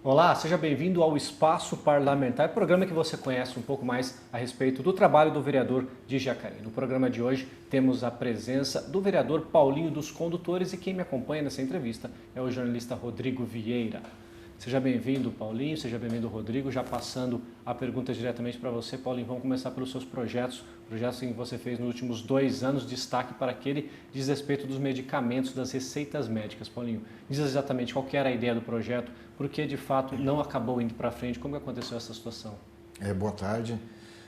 Olá, seja bem-vindo ao Espaço Parlamentar, programa que você conhece um pouco mais a respeito do trabalho do vereador de Jacareí. No programa de hoje temos a presença do vereador Paulinho dos Condutores e quem me acompanha nessa entrevista é o jornalista Rodrigo Vieira. Seja bem-vindo, Paulinho, seja bem-vindo, Rodrigo. Já passando a pergunta diretamente para você, Paulinho, vamos começar pelos seus projetos que você fez nos últimos 2 anos, destaque para aquele diz respeito dos medicamentos, das receitas médicas. Paulinho, diz exatamente qual que era a ideia do projeto, por que de fato não acabou indo para frente, como aconteceu essa situação? Boa tarde.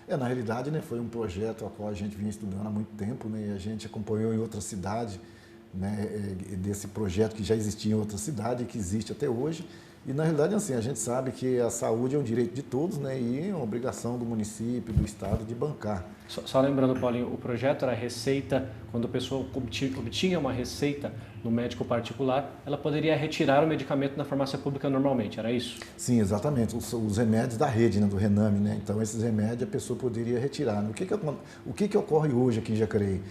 Na realidade, foi um projeto ao qual a gente vinha estudando há muito tempo, e a gente acompanhou em outra cidade, desse projeto que já existia em outra cidade e que existe até hoje. E, na realidade, assim, a gente sabe que a saúde é um direito de todos, e é uma obrigação do município, do estado de bancar. Só lembrando, Paulinho, o projeto era receita, quando a pessoa obtinha uma receita no médico particular, ela poderia retirar o medicamento na farmácia pública normalmente, era isso? Sim, exatamente, os remédios da rede, do Rename, então esses remédios a pessoa poderia retirar. O que ocorre hoje aqui em Jacareí?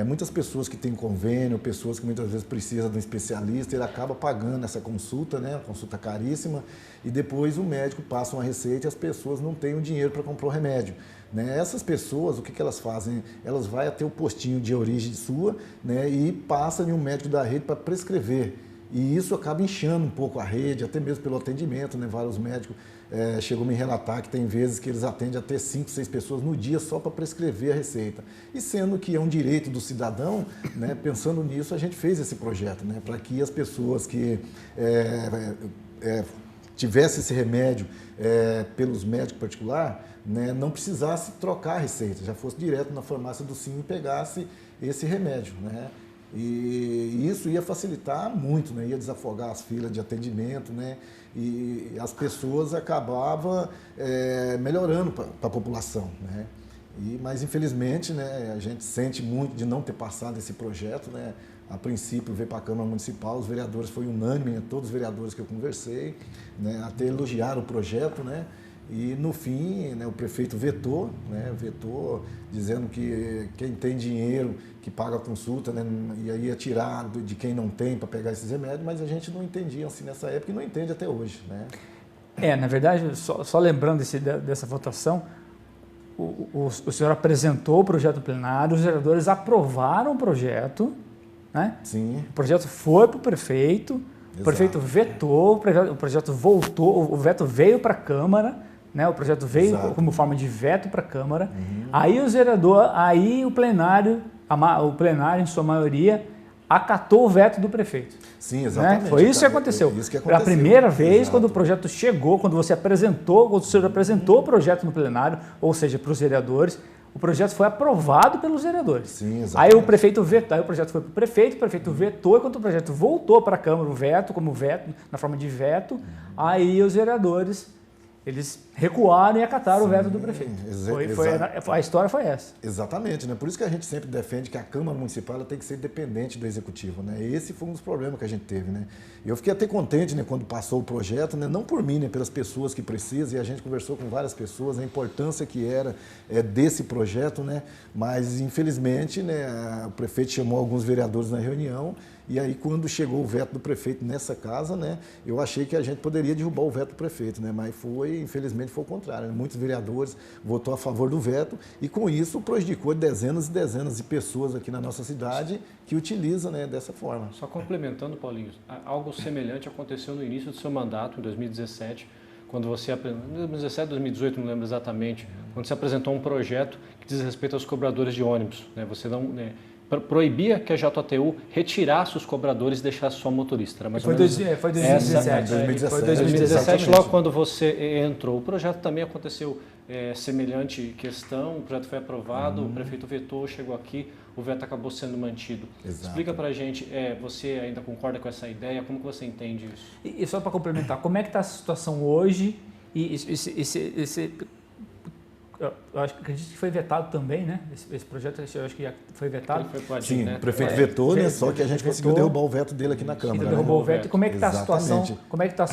Muitas pessoas que têm convênio, pessoas que muitas vezes precisam de um especialista, ele acaba pagando essa consulta, uma consulta caríssima, e depois o médico passa uma receita e as pessoas não têm o dinheiro para comprar o remédio. Essas pessoas, o que elas fazem? Elas vão até o postinho de origem sua, e passam em um médico da rede para prescrever. E isso acaba inchando um pouco a rede, até mesmo pelo atendimento, vários médicos chegou a me relatar que tem vezes que eles atendem até 5, 6 pessoas no dia só para prescrever a receita. E sendo que é um direito do cidadão, pensando nisso, a gente fez esse projeto, para que as pessoas que tivessem esse remédio pelos médicos particulares, não precisasse trocar a receita, já fosse direto na farmácia do Sim e pegasse esse remédio, E isso ia facilitar muito, ia desafogar as filas de atendimento, e as pessoas acabavam melhorando para a população, Mas infelizmente, a gente sente muito de não ter passado esse projeto, A princípio veio para a Câmara Municipal, os vereadores foi unânime, todos os vereadores que eu conversei, até elogiaram o projeto, E no fim, o prefeito vetou, dizendo que quem tem dinheiro, que paga a consulta, e aí ia tirar de quem não tem para pegar esses remédios, mas a gente não entendia assim nessa época e não entende até hoje, Na verdade, só lembrando dessa votação, o senhor apresentou o projeto plenário, os vereadores aprovaram o projeto, Sim. O projeto foi para o prefeito, Exato. O prefeito vetou, o projeto voltou, o veto veio para a Câmara, O projeto veio como forma de veto para a Câmara. Aí o plenário, em sua maioria, acatou o veto do prefeito. Sim, exatamente. Foi isso que aconteceu. Foi a primeira vez quando o projeto chegou, quando o senhor apresentou o projeto no plenário, ou seja, para os vereadores, o projeto foi aprovado pelos vereadores. Sim, exatamente. Aí o prefeito vetou, aí o projeto foi para o prefeito vetou, e quando o projeto voltou para a Câmara, como veto, na forma de veto, aí os vereadores, eles recuaram e acataram o veto do prefeito. A história foi essa. Exatamente, Por isso que a gente sempre defende que a Câmara Municipal ela tem que ser independente do Executivo, Esse foi um dos problemas que a gente teve, Eu fiquei até contente, quando passou o projeto, não por mim, pelas pessoas que precisam, e a gente conversou com várias pessoas, a importância que era desse projeto, Mas, infelizmente, o prefeito chamou alguns vereadores na reunião, e aí quando chegou o veto do prefeito nessa casa, eu achei que a gente poderia derrubar o veto do prefeito, Mas infelizmente foi o contrário, Muitos vereadores votou a favor do veto e com isso prejudicou dezenas e dezenas de pessoas aqui na nossa cidade que utilizam dessa forma. Só complementando, Paulinho, algo semelhante aconteceu no início do seu mandato, em 2017, quando você, 2017, 2018, não lembro exatamente, quando você apresentou um projeto que diz respeito aos cobradores de ônibus, Você não... proibia que a JTU retirasse os cobradores e deixasse só o motorista. Era mais ou menos 2017. Foi 2017, logo quando você entrou. O projeto também aconteceu semelhante questão, o projeto foi aprovado, o prefeito vetou, chegou aqui, o veto acabou sendo mantido. Exato. Explica pra gente, você ainda concorda com essa ideia? Como que você entende isso? E só para complementar, como é que está a situação hoje? eu acredito que foi vetado também, né? Esse projeto, eu acho que já foi vetado. Sim, o prefeito vetou, né? Só que a gente conseguiu derrubar o veto dele aqui na Câmara. Derrubou o veto. E como é que está a situação? Como é que está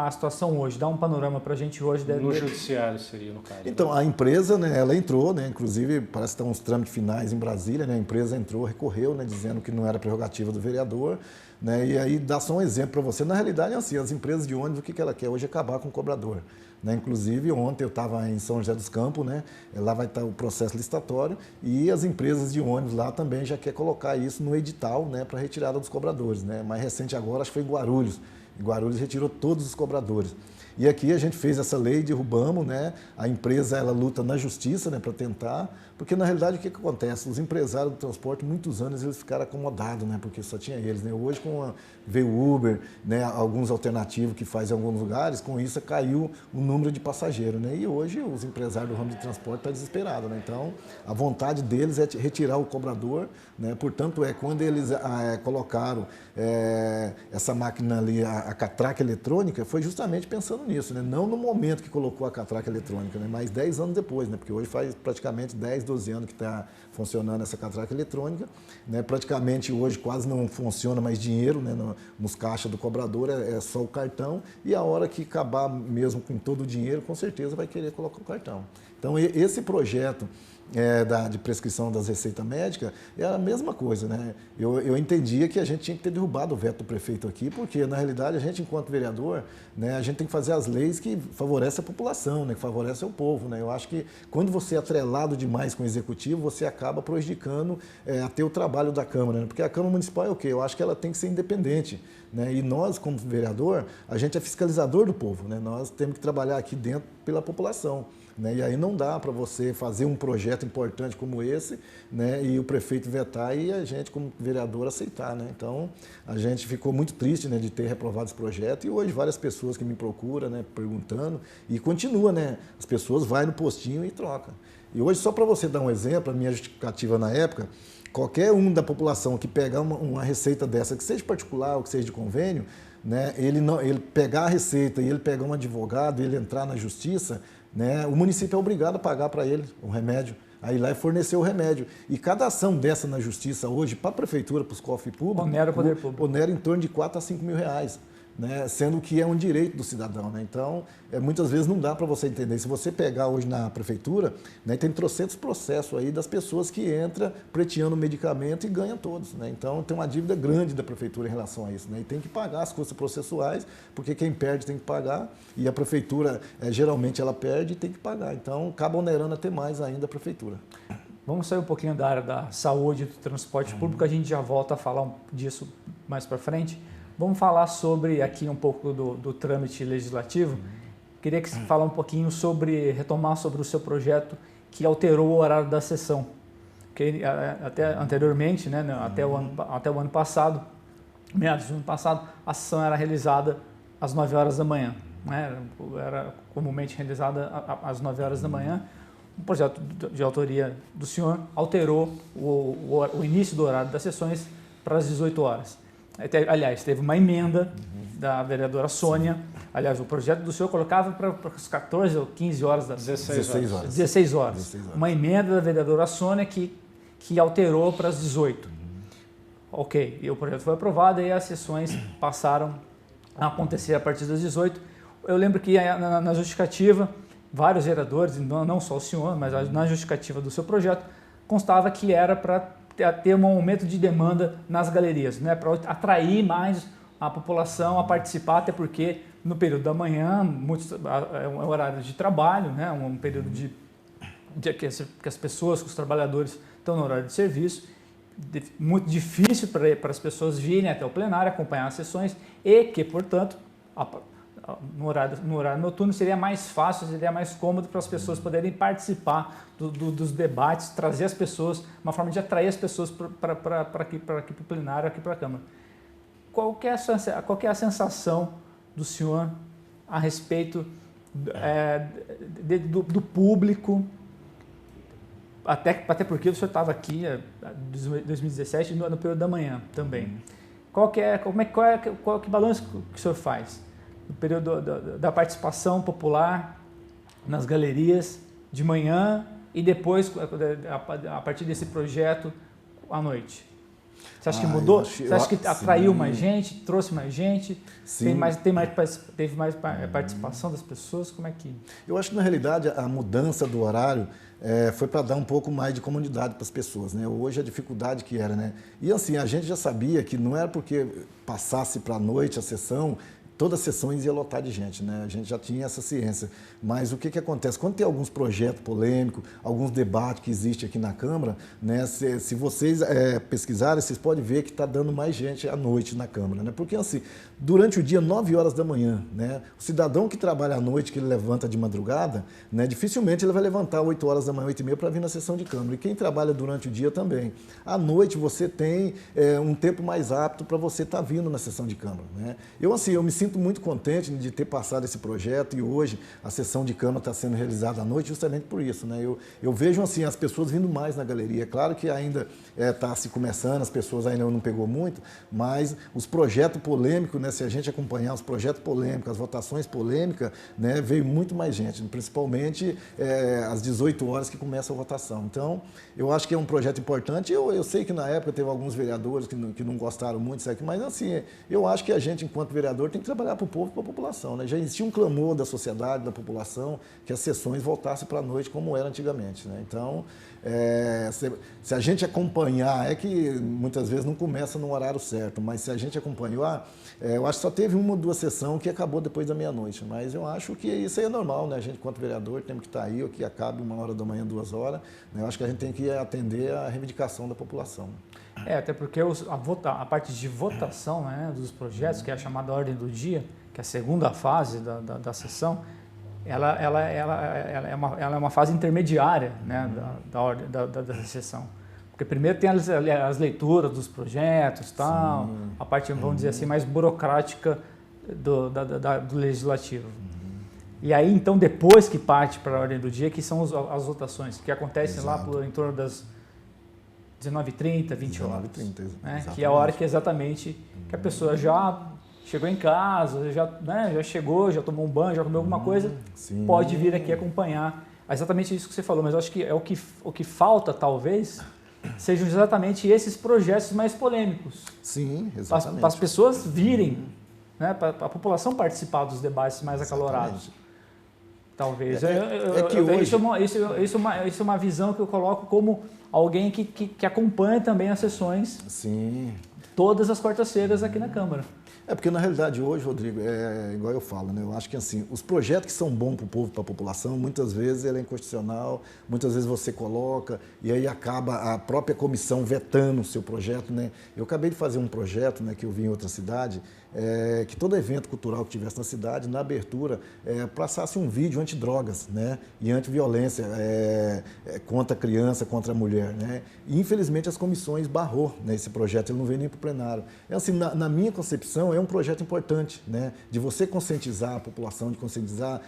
a situação hoje? Dá um panorama para a gente hoje. No judiciário seria, no caso. Então, a empresa, né, ela entrou, né? Inclusive, parece que estão uns trâmites finais em Brasília, né? A empresa entrou, recorreu, né? Dizendo que não era prerrogativa do vereador. Né? E aí dá só um exemplo para você. Na realidade, é assim, as empresas de ônibus, o que ela quer hoje é acabar com o cobrador. Né? Inclusive, ontem eu estava em São José dos Campos, né? Lá vai estar o processo licitatório e as empresas de ônibus lá também já querem colocar isso no edital, né? Para retirada dos cobradores. Né? Mais recente agora, acho que foi em Guarulhos. Em Guarulhos retirou todos os cobradores. E aqui a gente fez essa lei, derrubamos, né? A empresa ela luta na justiça, né, para tentar, porque na realidade o que acontece? Os empresários do transporte, muitos anos eles ficaram acomodados, né, porque só tinha eles, né? Hoje veio o Uber, né, alguns alternativos que faz em alguns lugares, com isso caiu o número de passageiros, né? E hoje os empresários do ramo de transporte estão desesperados, né? Então a vontade deles é retirar o cobrador, né? Portanto, quando eles colocaram essa máquina ali, a catraca eletrônica, foi justamente pensando nisso, né? Não no momento que colocou a catraca eletrônica, né? Mas 10 anos depois, né? Porque hoje faz praticamente 10, 12 anos que está funcionando essa catraca eletrônica, né? Praticamente hoje quase não funciona mais dinheiro, né? Nos caixas do cobrador é só o cartão e a hora que acabar mesmo com todo o dinheiro, com certeza vai querer colocar o cartão. Então esse projeto de prescrição das receitas médicas é a mesma coisa, né? Eu entendia que a gente tinha que ter derrubado o veto do prefeito aqui, porque na realidade a gente, enquanto vereador, né, a gente tem que fazer as leis que favorecem a população, né, que favorecem o povo, né? Eu acho que quando você é atrelado demais com o executivo, você acaba prejudicando até o trabalho da Câmara, né? Porque a Câmara Municipal é o quê? Eu acho que ela tem que ser independente, né? E nós, como vereador, a gente é fiscalizador do povo, né? Nós temos que trabalhar aqui dentro pela população. Né? E aí não dá para você fazer um projeto importante como esse, né? E o prefeito vetar e a gente, como vereador, aceitar. Né? Então, a gente ficou muito triste, né, de ter reprovado esse projeto e hoje várias pessoas que me procuram, né, perguntando e continua, né? As pessoas vão no postinho e trocam. E hoje, só para você dar um exemplo, a minha justificativa na época, qualquer um da população que pegar uma receita dessa, que seja particular ou que seja de convênio, né, ele pegar a receita e ele pegar um advogado e ele entrar na justiça, né, o município é obrigado a pagar para ele o remédio, aí lá fornecer o remédio. E cada ação dessa na justiça hoje, para a prefeitura, para os cofres públicos, onera o poder público. Onera em torno de 4 a 5 mil reais. Né, sendo que é um direito do cidadão. Né? Então, muitas vezes não dá para você entender. Se você pegar hoje na prefeitura, né, tem trocentos processos aí das pessoas que entram preteando o medicamento e ganham todos. Né? Então, tem uma dívida grande da prefeitura em relação a isso. Né? E tem que pagar as custas processuais, porque quem perde tem que pagar, e a prefeitura, geralmente, ela perde e tem que pagar. Então, acaba onerando até mais ainda a prefeitura. Vamos sair um pouquinho da área da saúde e do transporte público, a gente já volta a falar disso mais para frente. Vamos falar sobre aqui um pouco do trâmite legislativo. Queria que você falasse um pouquinho retomar sobre o seu projeto que alterou o horário da sessão. Porque até anteriormente, né, até o ano passado, meados do ano passado, a sessão era realizada às 9 horas da manhã. Né? Era comumente realizada às 9 horas da manhã. Um projeto de autoria do senhor alterou o início do horário das sessões para as 18 horas. Aliás, teve uma emenda da vereadora Sônia. Aliás, o projeto do senhor colocava para as 14 ou 15 horas das 16 horas. Uma emenda da vereadora Sônia que alterou para as 18. Ok, e o projeto foi aprovado e as sessões passaram a acontecer a partir das 18. Eu lembro que na justificativa, vários vereadores, não só o senhor, mas na justificativa do seu projeto, constava que era para ter um aumento de demanda nas galerias, né, para atrair mais a população a participar, até porque no período da manhã é um horário de trabalho, né, um período que as pessoas, que os trabalhadores estão no horário de serviço, muito difícil para as pessoas virem até o plenário, acompanhar as sessões e que, portanto, no horário noturno seria mais fácil, seria mais cômodo para as pessoas poderem participar dos debates, trazer as pessoas, uma forma de atrair as pessoas para aqui para o plenário, aqui para a Câmara. Qual que é a sensação do senhor a respeito do público, até porque o senhor estava aqui em 2017 no período da manhã também. Qual que balanço que o senhor faz? No período da participação popular nas galerias de manhã e depois, a partir desse projeto, à noite? Você acha que mudou? Você acha que atraiu mais gente, trouxe mais gente? Sim. Teve mais participação das pessoas? Como é que... Eu acho que, na realidade, a mudança do horário foi para dar um pouco mais de comunidade para as pessoas, né? Hoje a dificuldade que era, né? E assim, a gente já sabia que não era porque passasse para a noite a sessão, todas as sessões ia lotar de gente, né? A gente já tinha essa ciência. Mas o que acontece? Quando tem alguns projetos polêmicos, alguns debates que existem aqui na Câmara, né? Se vocês pesquisarem, vocês podem ver que está dando mais gente à noite na Câmara, né? Porque assim, durante o dia, 9 horas da manhã, né? O cidadão que trabalha à noite, que ele levanta de madrugada, né? Dificilmente ele vai levantar 8 horas da manhã, 8h30 para vir na sessão de Câmara. E quem trabalha durante o dia também. À noite você tem um tempo mais apto para você estar vindo na sessão de Câmara, né? Eu me sinto muito contente de ter passado esse projeto e hoje a sessão de Câmara está sendo realizada à noite justamente por isso, né? Eu vejo assim, as pessoas vindo mais na galeria. É claro que ainda está se começando, as pessoas ainda não pegou muito, mas os projetos polêmicos, né? Se a gente acompanhar os projetos polêmicos, as votações polêmicas, né? Veio muito mais gente, principalmente às 18 horas que começa a votação. Então, eu acho que é um projeto importante. Eu sei que na época teve alguns vereadores que não gostaram muito disso aqui, mas assim, eu acho que a gente, enquanto vereador, tem que trabalhar para o povo e para a população, né? Já existia um clamor da sociedade, da população, que as sessões voltassem para a noite como era antigamente, né? Então, se a gente acompanhar, é que muitas vezes não começa no horário certo, mas se a gente acompanhar, eu acho que só teve 1 ou 2 sessões que acabou depois da meia-noite, mas eu acho que isso aí é normal, né? A gente, enquanto vereador, temos que estar aí, ou que acabe 1 hora da manhã, 2 horas, né? Eu acho que a gente tem que atender a reivindicação da população. Até porque a parte de votação, né, dos projetos, que é a chamada ordem do dia, que é a segunda fase da sessão, ela é uma fase intermediária, né, da sessão. Porque primeiro tem as leituras dos projetos, tal, a parte, vamos dizer assim, mais burocrática do legislativo. E aí, então, depois que parte para a ordem do dia, que são as votações, que acontecem lá em torno das 19h30, 20 horas. 19h30, né? Que é a hora que exatamente que a pessoa já chegou em casa, já chegou, já tomou um banho, já comeu alguma coisa, pode vir aqui acompanhar. É exatamente isso que você falou, mas eu acho que o que falta, talvez, sejam exatamente esses projetos mais polêmicos. Sim, exatamente. Para as pessoas virem, né? Para a população participar dos debates mais acalorados. Talvez. Isso é uma visão que eu coloco como alguém que acompanha também as sessões. Sim. Todas as quartas-feiras aqui na Câmara. Porque na realidade hoje, Rodrigo, é igual eu falo, né? Eu acho que assim, os projetos que são bons para o povo, para a população, muitas vezes ele é inconstitucional, muitas vezes você coloca e aí acaba a própria comissão vetando o seu projeto, né? Eu acabei de fazer um projeto, né, que eu vi em outra cidade, que todo evento cultural que tivesse na cidade, na abertura, passasse um vídeo antidrogas, né? E antiviolência contra a criança, contra a mulher, né? E infelizmente as comissões barrou, né, esse projeto, ele não veio nem para o plenário. Assim, na minha concepção, é um projeto importante, né? De você conscientizar a população, de conscientizar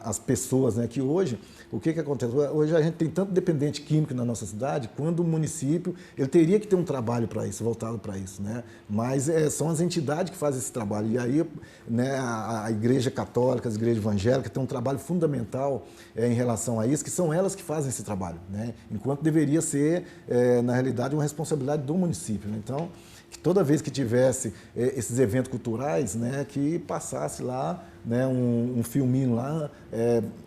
as pessoas, né? Que hoje, o que acontece? Hoje a gente tem tanto dependente químico na nossa cidade, quando o município, ele teria que ter um trabalho para isso, voltado para isso, né? Mas são as entidades que fazem esse trabalho. E aí, né, a Igreja Católica, as igrejas evangélicas têm um trabalho fundamental em relação a isso, que são elas que fazem esse trabalho, né? Enquanto deveria ser, na realidade, uma responsabilidade do município, né? Então, que toda vez que tivesse esses eventos culturais, né, que passasse lá, né, um filminho lá,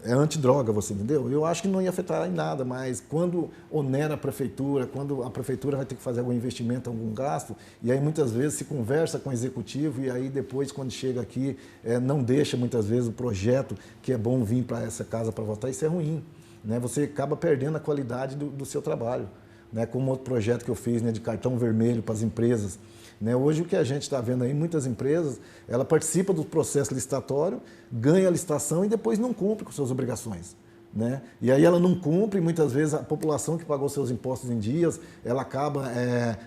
antidroga, você entendeu? Eu acho que não ia afetar em nada, mas quando onera a prefeitura, quando a prefeitura vai ter que fazer algum investimento, algum gasto, e aí muitas vezes se conversa com o executivo e aí depois, quando chega aqui, não deixa muitas vezes o projeto que é bom vir para essa casa para votar, isso é ruim, né? Você acaba perdendo a qualidade do seu trabalho. Né, como outro projeto que eu fiz, né, de cartão vermelho para as empresas. Né, hoje o que a gente está vendo aí, muitas empresas, ela participa do processo licitatório, ganha a licitação e depois não cumpre com suas obrigações. Né? E aí ela não cumpre, muitas vezes a população que pagou seus impostos em dias, ela acaba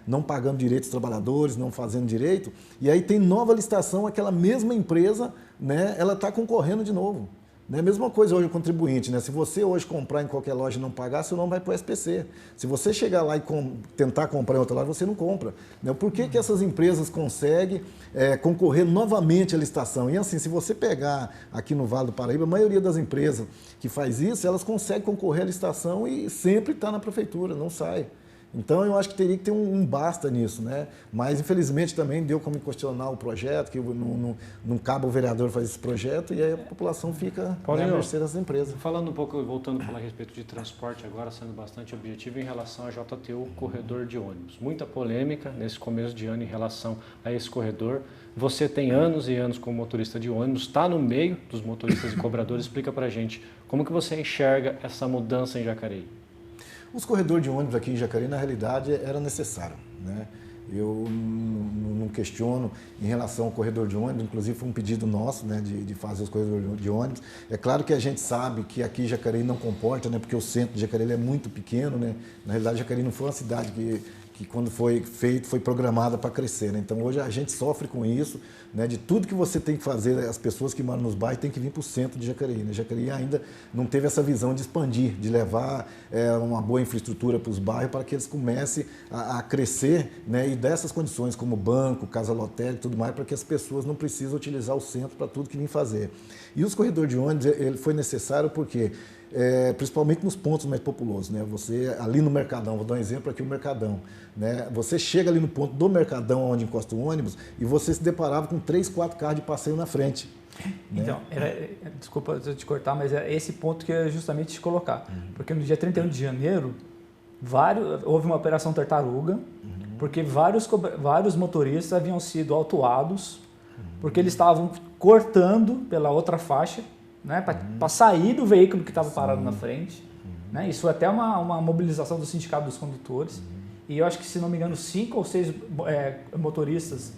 não pagando direitos dos trabalhadores, não fazendo direito, e aí tem nova licitação, aquela mesma empresa, né, ela está concorrendo de novo. Né? Mesma coisa hoje o contribuinte, né? Se você hoje comprar em qualquer loja e não pagar, seu nome vai para o SPC. Se você chegar lá e tentar comprar em outra loja, você não compra. Né? Por que que essas empresas conseguem concorrer novamente à licitação? E assim, se você pegar aqui no Vale do Paraíba, a maioria das empresas que faz isso, elas conseguem concorrer à licitação e sempre está na prefeitura, não sai. Então, eu acho que teria que ter um basta nisso, né? Mas, infelizmente, também deu como questionar o projeto, que não cabe o vereador fazer esse projeto, e aí a população fica à mercê das empresas. Falando um pouco, voltando a falar a respeito de transporte agora, sendo bastante objetivo em relação à JTU, corredor de ônibus. Muita polêmica nesse começo de ano em relação a esse corredor. Você tem anos e anos como motorista de ônibus, está no meio dos motoristas e cobradores. Explica pra gente como que você enxerga essa mudança em Jacareí. Os corredores de ônibus aqui em Jacareí, na realidade, era necessário, né? Eu não questiono em relação ao corredor de ônibus, inclusive foi um pedido nosso, né, de fazer os corredores de ônibus. É claro que a gente sabe que aqui Jacareí não comporta, né, porque o centro de Jacareí é muito pequeno, né? Na realidade, Jacareí não foi uma cidade que quando foi feito, foi programada para crescer, né? Então hoje a gente sofre com isso, né? De tudo que você tem que fazer, as pessoas que moram nos bairros têm que vir para o centro de Jacareí, né? Jacareí ainda não teve essa visão de expandir, de levar uma boa infraestrutura para os bairros para que eles comecem a crescer, né? E dessas condições como banco, casa lotérica e tudo mais, para que as pessoas não precisem utilizar o centro para tudo que vêm fazer. E os corredores de ônibus, ele foi necessário porque principalmente nos pontos mais populosos, né? Você ali no Mercadão, vou dar um exemplo aqui, o Mercadão, né? Você chega ali no ponto do Mercadão, onde encosta o ônibus, e você se deparava com 3, 4 carros de passeio na frente. Então, desculpa te cortar, mas é esse ponto que eu ia justamente te colocar. Porque no dia 31 de janeiro, houve uma operação tartaruga, porque vários motoristas haviam sido autuados, porque eles estavam cortando pela outra faixa, né, para sair do veículo que estava parado na frente. Né? Isso foi até uma mobilização do Sindicato dos Condutores. E eu acho que, se não me engano, 5 ou 6 motoristas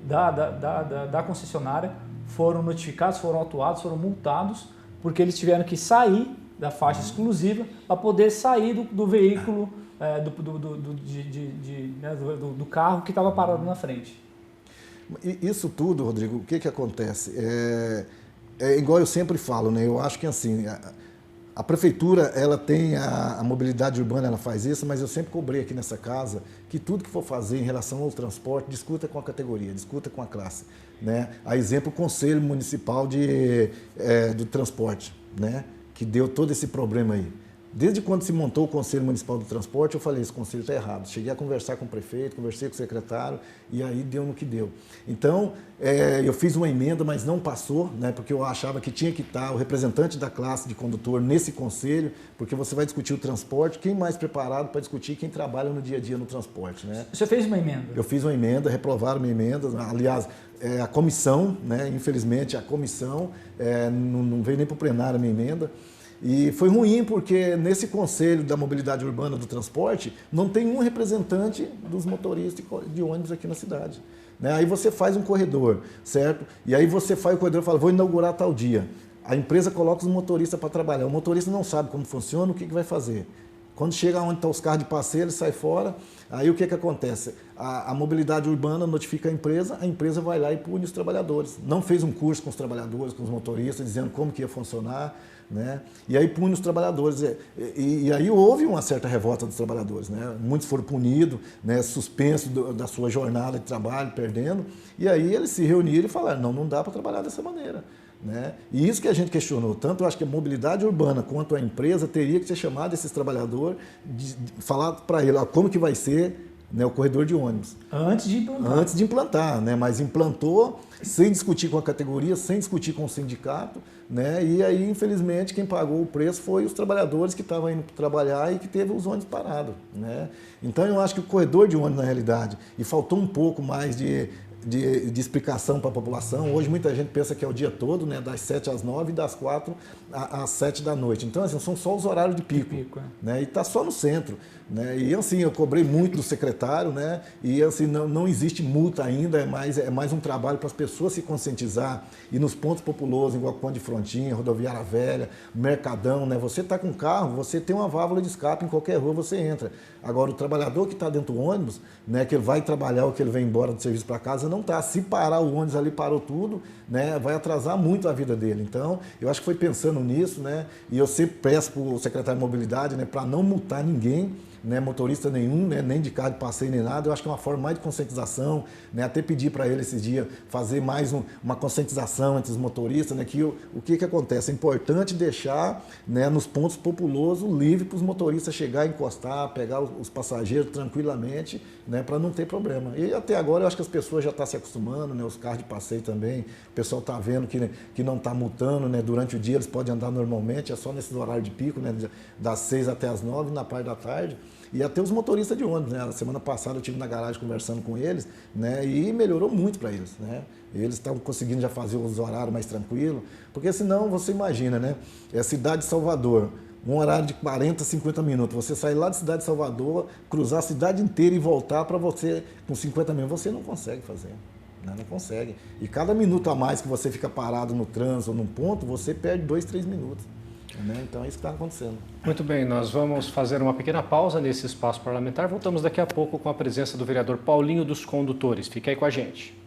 da concessionária foram notificados, foram autuados, foram multados, porque eles tiveram que sair da faixa exclusiva para poder sair do veículo, do carro que estava parado na frente. Isso tudo, Rodrigo, o que acontece? É igual eu sempre falo, né? Eu acho que assim, a prefeitura, ela tem a mobilidade urbana, ela faz isso, mas eu sempre cobrei aqui nessa casa que tudo que for fazer em relação ao transporte, discuta com a categoria, discuta com a classe, né? A exemplo, o Conselho Municipal do Transporte, né? Que deu todo esse problema aí. Desde quando se montou o Conselho Municipal do Transporte, eu falei, esse conselho está errado. Cheguei a conversar com o prefeito, conversei com o secretário e aí deu no que deu. Então, eu fiz uma emenda, mas não passou, né, porque eu achava que tinha que estar o representante da classe de condutor nesse conselho, porque você vai discutir o transporte, quem mais preparado para discutir quem trabalha no dia a dia no transporte, né? Você fez uma emenda? Eu fiz uma emenda, reprovaram minha emenda, aliás, a comissão, né, infelizmente a comissão não veio nem para o plenário a minha emenda. E foi ruim porque nesse Conselho da Mobilidade Urbana do Transporte não tem um representante dos motoristas de ônibus aqui na cidade. Né? Aí você faz um corredor, certo? E aí você faz o corredor e fala, vou inaugurar tal dia. A empresa coloca os motoristas para trabalhar. O motorista não sabe como funciona, o que vai fazer. Quando chega onde estão os carros de passeio, ele sai fora. Aí o que acontece? A mobilidade urbana notifica a empresa vai lá e pune os trabalhadores. Não fez um curso com os trabalhadores, com os motoristas, dizendo como que ia funcionar. Né? E aí pune os trabalhadores. E aí houve uma certa revolta dos trabalhadores. Né? Muitos foram punidos, né? Suspensos da sua jornada de trabalho, perdendo. E aí eles se reuniram e falaram, não dá para trabalhar dessa maneira. Né? E isso que a gente questionou. Tanto eu acho que a mobilidade urbana quanto a empresa teria que ter chamado esses trabalhadores, falar para ele como que vai ser, né, o corredor de ônibus. Antes de implantar. Antes de implantar, né? Mas implantou sem discutir com a categoria, sem discutir com o sindicato, né? E aí, infelizmente, quem pagou o preço foi os trabalhadores que estavam indo trabalhar e que teve os ônibus parados, né? Então, eu acho que o corredor de ônibus, na realidade, e faltou um pouco mais de explicação para a população. Hoje muita gente pensa que é o dia todo, né, das 7 às 9 e das 4 às 7 da noite. Então, assim, são só os horários de pico. Né, e está só no centro. Né, e assim, eu cobrei muito do secretário, né, e assim, não existe multa ainda, é mais um trabalho para as pessoas se conscientizar. E nos pontos populosos, igual Ponte de Frontinha, Rodoviária Velha, Mercadão, né, você está com carro, você tem uma válvula de escape, em qualquer rua você entra. Agora, o trabalhador que está dentro do ônibus, né, que ele vai trabalhar ou que ele vem embora do serviço para casa, casa não está. Se parar o ônibus ali, parou tudo, né, vai atrasar muito a vida dele. Então, eu acho que foi pensando nisso, né, e eu sempre peço para o secretário de Mobilidade, né, para não multar ninguém, né, motorista nenhum, né, nem de carro de passeio nem nada. Eu acho que é uma forma mais de conscientização, né, até pedir para ele esses dias fazer mais uma conscientização entre os motoristas, né, que o que acontece? É importante deixar, né, nos pontos populosos livre para os motoristas chegar, encostar, pegar os passageiros tranquilamente, né, para não ter problema. E até agora eu acho que as pessoas já estão se acostumando, né, os carros de passeio também, o pessoal está vendo que não está multando, né, durante o dia eles podem andar normalmente, é só nesses horários de pico, né, das 6 até as 9, na parte da tarde. E até os motoristas de ônibus, né? A semana passada eu estive na garagem conversando com eles, né? E melhorou muito para eles, né? Eles estão conseguindo já fazer os horários mais tranquilos, porque senão você imagina, né? É a cidade de Salvador, um horário de 40, 50 minutos. Você sair lá da cidade de Salvador, cruzar a cidade inteira e voltar para você com 50 minutos, você não consegue fazer. Né? Não consegue. E cada minuto a mais que você fica parado no trânsito ou num ponto, você perde 2, 3 minutos. Né? Então é isso que está acontecendo. Muito bem, nós vamos fazer uma pequena pausa nesse espaço parlamentar. Voltamos daqui a pouco com a presença do vereador Paulinho dos Condutores. Fique aí com a gente.